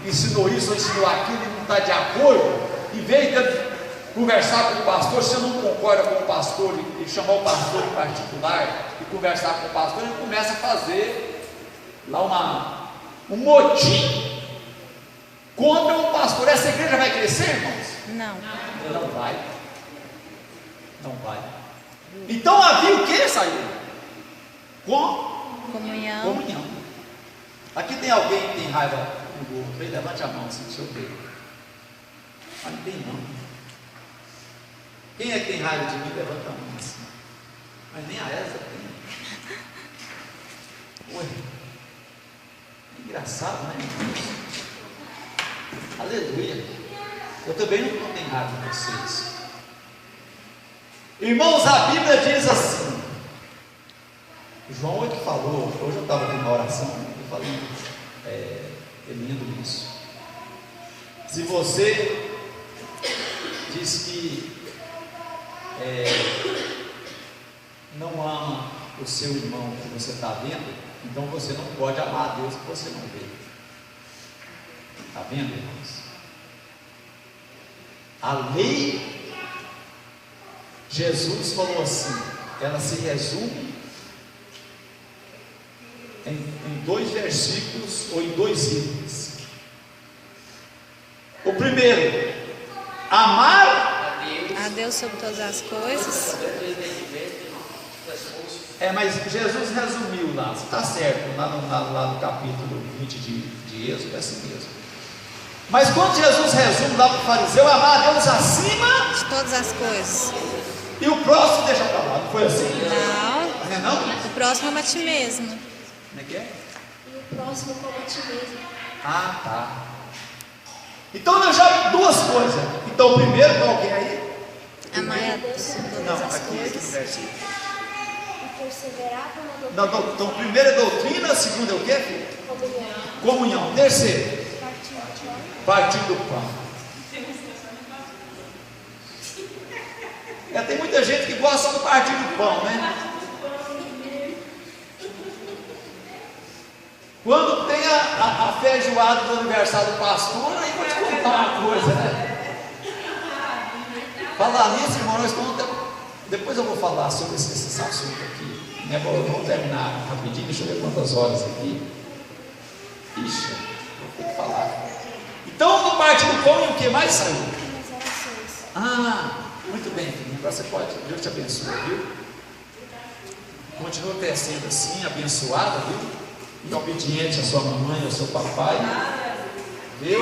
S1: ensinou isso ou ensinou aquilo e não está de acordo. Em vez de conversar com o pastor, se você não concorda com o pastor e chamar o pastor em particular e conversar com o pastor, ele começa a fazer lá um motim contra o pastor. Essa igreja vai crescer, irmãos?
S2: Não.
S1: Não vai. Não vai. Então havia o que saiu?
S2: Comunhão.
S1: Comunhão. Aqui tem alguém que tem raiva do outro? Levante a mão assim, deixa eu ver. Ah, não tem não. Quem é que tem raiva de mim? Levanta a mão assim. Mas nem a essa tem. Ué. Engraçado, né? Aleluia. Eu também não tenho raiva de vocês. Irmãos, a Bíblia diz assim. João é que falou, hoje eu estava aqui na oração, eu falei, é lindo isso. Se você diz que não ama o seu irmão que você está vendo, então você não pode amar a Deus que você não vê. Está vendo, irmãos? A lei, Jesus falou assim, ela se resume em 2 versículos ou em 2 itens. O primeiro, amar
S2: A Deus sobre todas as coisas.
S1: mas Jesus resumiu lá, está certo, lá no capítulo 20 de Êxodo, é assim mesmo. Mas quando Jesus resume lá para o fariseu, amar a Deus acima
S2: De todas as coisas.
S1: e o próximo deixa para lá, não foi assim?
S2: Não.
S1: Não?
S2: O próximo ama a ti mesmo.
S1: Como é que é?
S4: E o próximo como a ti mesmo.
S1: Ah, tá. Então nós já 2 coisas. Então o primeiro, qual que é aí?
S2: Amar a Deus sobre todas
S1: Não,
S2: as
S1: aqui no
S2: coisas.
S1: versículo.
S4: E perseverar na
S1: Não,
S4: doutrina.
S1: então, primeiro é doutrina, segundo é o quê, filho?
S4: Comunhão.
S1: Comunhão. Terceiro,
S4: Partir
S1: partir
S4: do pão.
S1: do pão. Tem muita gente que gosta do partir do pão, né? Quando tem a feijoada do aniversário do pastor, aí vou te contar uma coisa, né? Falar nisso, irmão, nós estamos. Depois eu vou falar sobre esse assunto aqui. Né? Vamos terminar rapidinho, deixa eu ver quantas horas aqui. Ixi, vou ter que falar. Então, no parte do pão, e o que mais saiu?
S4: Nas orações.
S1: Ah, muito bem, filhinho. Agora você pode. Deus te abençoe, viu? Continua crescendo assim, abençoada, viu? E obediente à sua mamãe, ao seu papai, viu?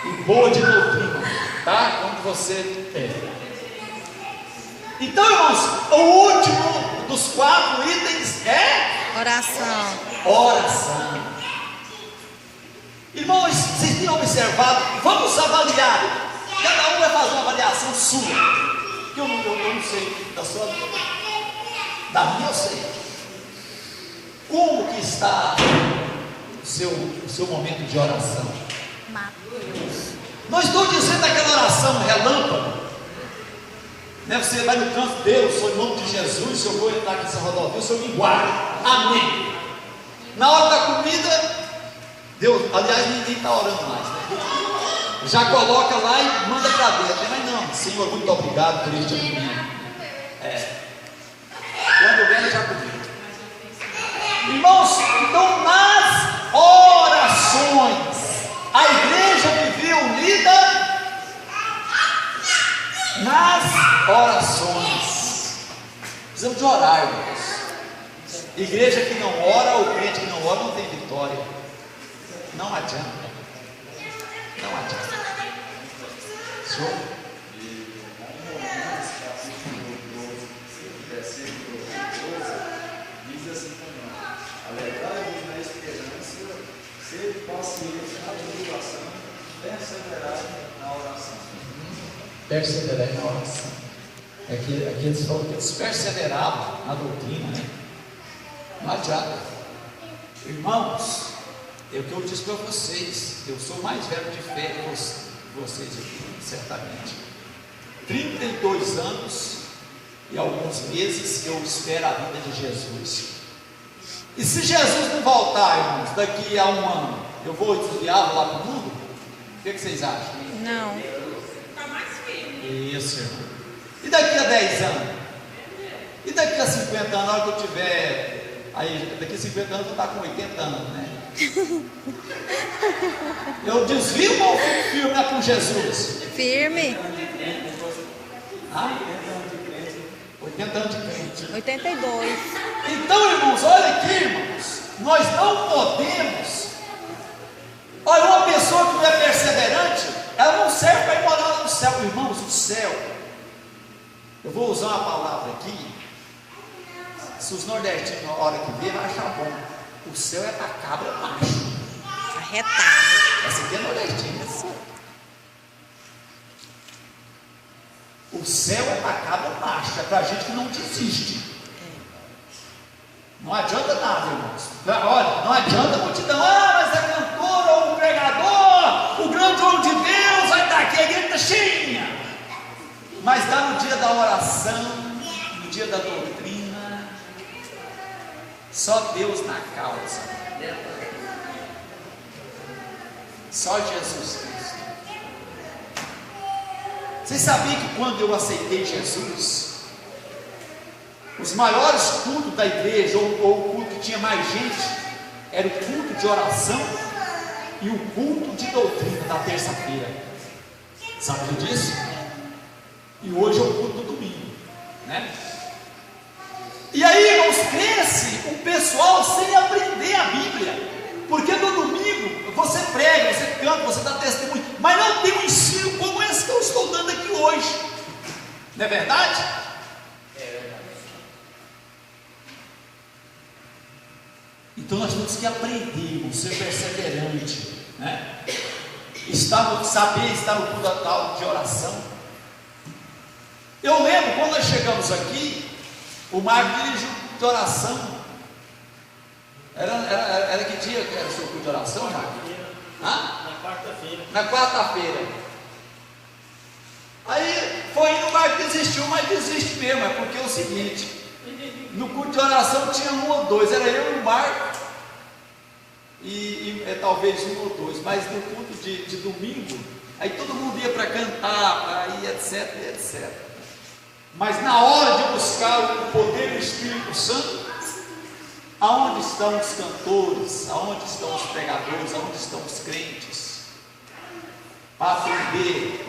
S1: E boa de doutrina, tá? Como você é. Então, irmãos, o último dos 4 itens é
S2: Oração.
S1: oração. Irmãos, vocês têm observado? Vamos avaliar. Cada um vai fazer uma avaliação sua. Que eu não sei da sua. Da minha eu sei. Como que está o seu momento de oração?
S2: Mateus.
S1: Não estou dizendo aquela oração relâmpago, né? Você vai no canto, Deus, em nome de Jesus, se eu vou entrar aqui nessa rodovia, o Senhor me guarda, amém. Na hora da comida, Deus, aliás, ninguém está orando mais, né? Já coloca lá e manda para dentro, mas não, Senhor, muito obrigado por este alimento. Quando vem, já comi. Irmãos, então nas orações, a igreja vivia unida nas orações. Precisamos de orar, irmãos. Igreja que não ora, ou crente que não ora, não tem vitória. Não adianta. Show?
S5: E Romanos, capítulo 12, versículo 12, diz assim também: alegrai-vos na esperança, sede pacientes na tribulação, perseverai na oração.
S1: Perseverar na oração. Aqui eles falam que eles perseveravam na doutrina, né? Não adianta. Irmãos, é o que eu disse para vocês. Eu sou mais velho de fé que vocês aqui, certamente. 32 anos e alguns meses que eu espero a vinda de Jesus. E se Jesus não voltar, irmãos, daqui a um ano, eu vou desviar lá para o mundo? O que vocês acham?
S2: Não.
S1: Isso, irmão. E daqui a 10 anos? E daqui a 50 anos, na hora que eu tiver. Aí, daqui a 50 anos eu vou estar com 80 anos, né? Eu desvio ou fico firme lá com Jesus?
S2: Firme.
S1: 80 anos de crente.
S2: 82.
S1: Então, irmãos, olha aqui, irmãos. Nós não podemos. Olha, uma pessoa que não é perseverante, ela não serve para ir morar no céu. Irmãos, o céu. Eu vou usar uma palavra aqui. Se os nordestinos, na hora que vê, vai achar bom. O céu é para cabra macho.
S2: Arretado.
S1: Essa aqui é nordestina. O céu é para cabra macho. É para gente que não desiste. Não adianta nada, irmãos. Olha, não adianta a multidão. Mas é cantor ou pregador. O grande homem de Deus vai estar aqui. A igreja está cheinha. Mas dá no dia da oração, no dia da doutrina, só Deus na causa, só Jesus Cristo. Vocês sabiam que quando eu aceitei Jesus, os maiores cultos da igreja, ou o culto que tinha mais gente, era o culto de oração e o culto de doutrina da terça-feira. Sabe disso? E hoje é o culto do domingo, né? E aí, irmãos, cresce o pessoal sem aprender a Bíblia, porque no domingo você prega, você canta, você dá testemunho, mas não tem um ensino como esse que eu estou dando aqui hoje, não é verdade? É verdade. Então nós temos que aprender, irmãos, ser perseverante, né? Saber estar no culto de oração. Eu lembro quando nós chegamos aqui, o Marco dirigiu de oração. Era que dia que era o seu culto de oração, Marco?
S6: Na quarta-feira.
S1: Na quarta-feira. Aí foi indo, o Marco desistiu, mas desiste mesmo, é porque é o seguinte: no culto de oração tinha um ou dois, era eu e o Marco, e talvez um ou dois, mas no culto de domingo, aí todo mundo ia para cantar, para ir, etc, etc. Mas na hora de buscar o poder do Espírito Santo, aonde estão os cantores, aonde estão os pregadores, aonde estão os crentes, para aprender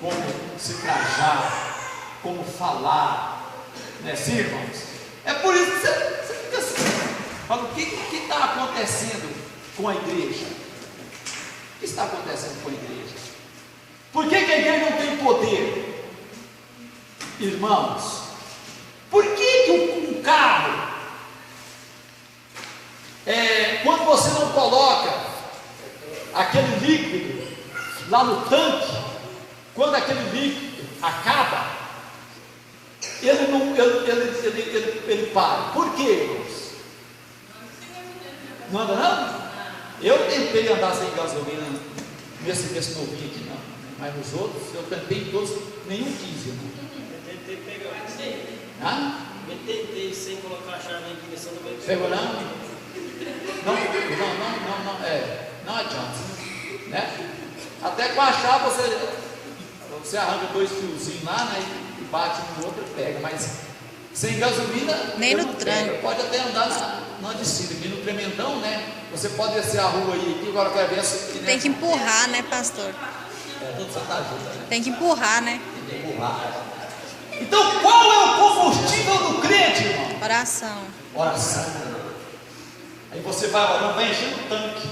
S1: como se trajar, como falar, não é assim, irmãos? É por isso que você fica assim, fala, o que está acontecendo com a igreja? O que está acontecendo com a igreja? Por que a igreja não tem poder? Irmãos, por que um carro, quando você não coloca aquele líquido lá no tanque, quando aquele líquido acaba, ele para? Por quê, irmãos? Não anda não? Eu tentei andar sem gasolina nesse novinho aqui, não, mas nos outros eu tentei todos, nenhum quis, irmão.
S6: Tentei pegar.
S1: Eu
S6: tentei sem colocar a chave na ignição do veículo.
S1: Pegou não? Não adianta, né? Até com a chave você arranca dois fiozinhos lá, né, e bate um no outro e pega, mas sem gasolina
S2: nem no tranco.
S1: Pode até andar na descida, e no tremendão, né? Você pode descer a rua aí, aqui, agora quer ver essa aqui, né?
S2: Tem que empurrar, né, pastor?
S1: Tudo Santa ajuda, né?
S2: Tem que empurrar, né?
S1: Tem que empurrar. Então, qual é o combustível do crente, irmão?
S2: Oração.
S1: Oração. Aí você vai orando, vai enchendo o tanque.